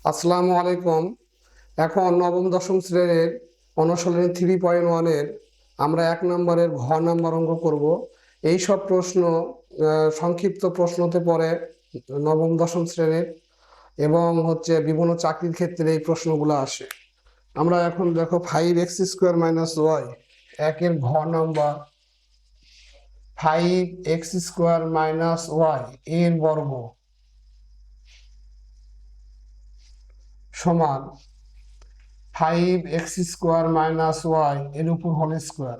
আসসালামু আলাইকুম। এখন নবম দশম শ্রেণীর অনুশীলনী 3.1-এর আমরা 1 নম্বরের ঘ নাম্বার অঙ্ক করব। এই সব প্রশ্ন সংক্ষিপ্ত প্রশ্নতে পড়ে নবম দশম শ্রেণীর, এবং বিভিন্ন চাকরির ক্ষেত্রে এই প্রশ্নগুলো আসে। আমরা এখন দেখো 5x² - y একের ঘ নাম্বার। 5x² - এর বর্গ সমান 5x² - এর উপর হোল স্কোয়ার।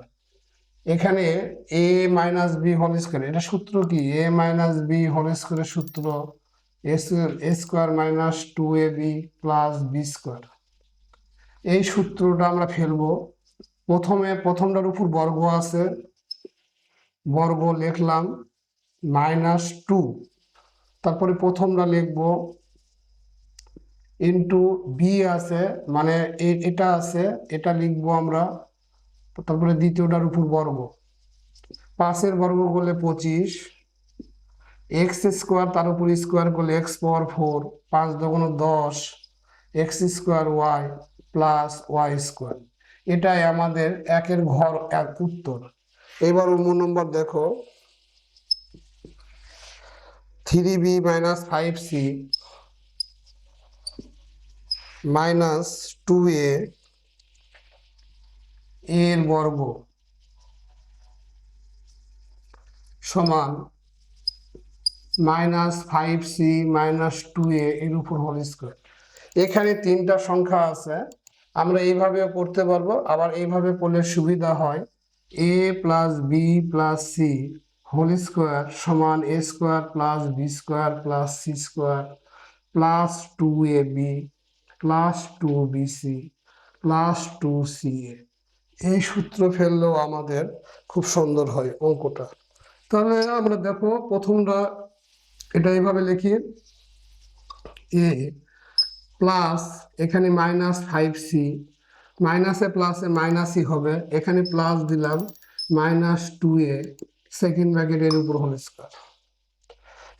এখানে a - b হোল স্কোয়ার, এটা সূত্র কি? a - b হোল স্কোয়ারের সূত্র a² - 2ab + b²। এই সূত্রটা আমরা ফেলবো। প্রথমটার উপর বর্গ আছে, বর্গ লিখলাম -2। তারপরে প্রথমটা লিখবো ইন্টু বি আছে, মানে এটা আছে, এটা লিখবো আমরা। তারপরে দ্বিতীয়টার উপর বর্গ, 5-এর বর্গ করলে 25, x² তার উপর স্কোয়ার করলে x⁴, 5 × 10, x² y + y²। এটাই আমাদের একের ঘর এক উত্তর। এবার নম্বর দেখো, 3b - 5c - 2a এর বর্গ সমান -5c - 2a এর উপর হোল স্কোয়ার। এখানে তিনটা সংখ্যা আছে, আমরা এইভাবেও করতে পারবো, আবার এইভাবে করলে সুবিধা হয়। a + b + c whole square সমান a² + b² + c² + 2ab + 2bc + 2ca। এই সূত্র ফেললেও আমাদের খুব সুন্দর হয় অঙ্কটা। তাহলে আমরা দেখো প্রথমটা, এটা এইভাবে লিখি, a প্লাস এখানে -5c, মাইনাসে প্লাসে মাইনাসই হবে, এখানে প্লাস দিলাম -2a সেকেন্ড ব্র্যাকেটের উপর হোল স্কোয়ার।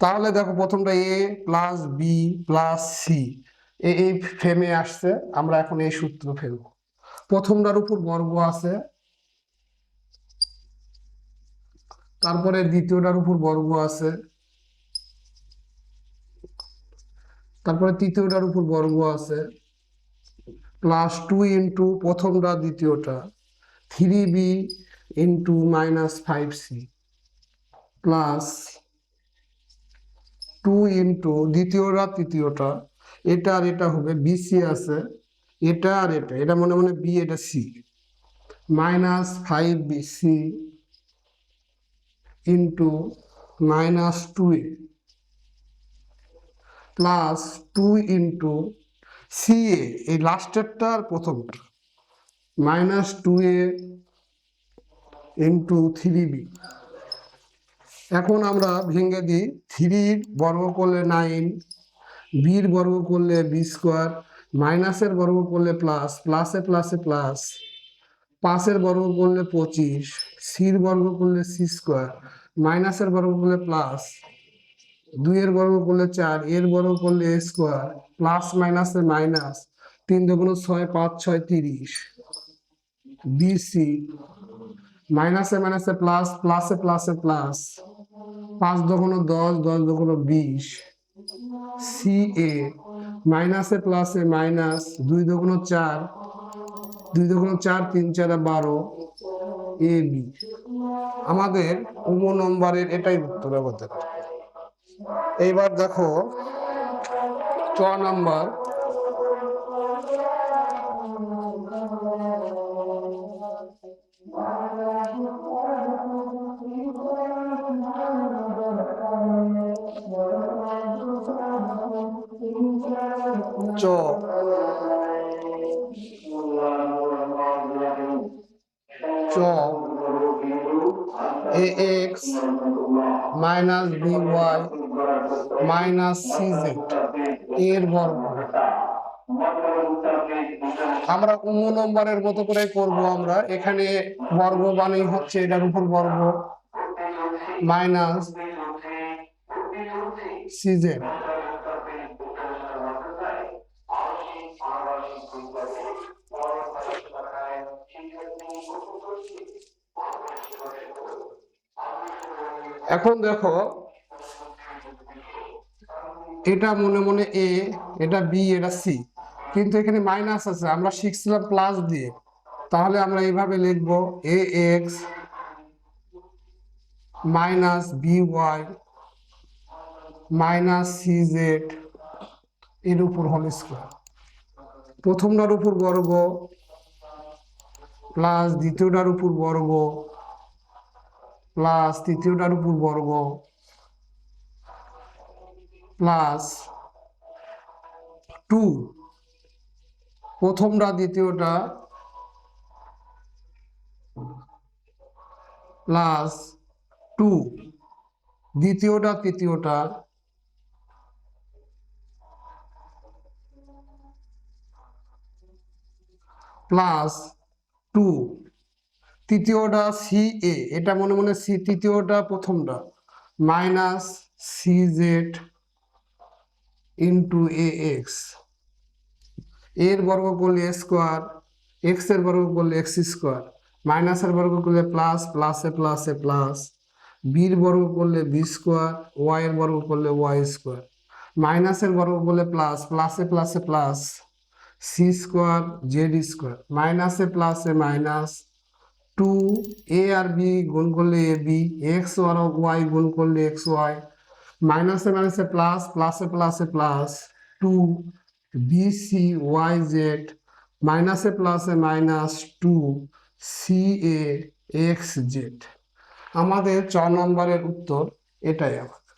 তাহলে দেখো প্রথমটা a + b + c এই ফ্রেমে আসছে, আমরা এখন এই সূত্র ফেলবো। প্রথমটার উপর বর্গ আছে, তারপরে দ্বিতীয়টার উপর বর্গ আছে, তারপরে তৃতীয়টার উপর বর্গ আছে, +2 ইন্টু প্রথমটা দ্বিতীয়টা, 3b into -5c plus 2 into দ্বিতীয়টা তৃতীয়টা, এটা আর এটা হবে, বিসি আছে, এটা আর এটা মনে মনে বি, এটা c, -5bc into -2a plus 2 into c a, এই লাস্টেরটা আর প্রথমটা, -2a ইন্টু 3b। এখন আমরা ভেঙে দিই, 3 বর্গ করলে 9, বির বর্গ করলে b², মাইনাসের বর্গ করলে প্লাস, প্লাসে প্লাসে প্লাস, 5-এর বর্গ করলে 25, সির বর্গ করলে c², মাইনাসের বর্গ করলে প্লাস, 2-এর বর্গ করলে 4, এর বর্গ করলে a², প্লাস মাইনাসে মাইনাস, 3 × 6 = 5, 6 = 30, বিসি মাইনাসে মাইনাসে প্লাস, প্লাসে প্লাসে প্লাস, 5 × 10, 10 × 20, সিএ মাইনাসে প্লাসে মাইনাস, 2 × 4, 2 × 4 = 3, 4 = 12, এবি। আমাদের নম্বরের এটাই উত্তর আমাদের। এইবার দেখো চ নাম্বার, চ চ ax - by - cz এর বর্গ। আমরা নম্বরের মতো করে করব। আমরা এখানে বর্গ বানাই হচ্ছে এটার উপর বর্গ - cz, এখন দেখো এটা মনে মনে এ, এটা বি, এটা সি, কিন্তু এখানে মাইনাস আছে, আমরা শিখছিলাম প্লাস দিয়ে, তাহলে আমরা এইভাবে লিখবো A X minus B Y minus C Z এর উপর হোল স্কোয়ার, প্রথমটার উপর বর্গ প্লাস দ্বিতীয়টার উপর বর্গ প্লাস তৃতীয়টার উপর বর্গ প্লাস 2 প্রথমটা দ্বিতীয়টা প্লাস 2 দ্বিতীয়টা তৃতীয়টা প্লাস 2 তৃতীয়টা সি এ, এটা মনে মনে সি, তৃতীয়টা প্রথমটা মাইনাস সি জেড ইন্টু এ এক্স, এর বর্গ করলে এ স্কোয়ার, এক্স এর বর্গ করলে এক্স স্কোয়ার, মাইনাসের বর্গ করলে প্লাস, প্লাসে প্লাসে প্লাস, বির বর্গ করলে বি স্কোয়ার, ওয়াই এর বর্গ করলে ওয়াই স্কোয়ার, মাইনাসের বর্গ করলে প্লাস, প্লাসে প্লাসে plus, c square z square, মাইনাসে প্লাসে মাইনাস, 2 এ আর বি গুণ করলে এ বি, এক্স আর ওয়াই গুণ করলে এক্স ওয়াই, মাইনাসে মাইনাসে প্লাস, প্লাসে প্লাসে plus, 2 b c y z, মাইনাসে প্লাসে minus, 2 c a x z. আমাদের 4 নম্বরের উত্তর এটাই। আমাদের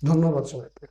ধন্যবাদ সবাইকে।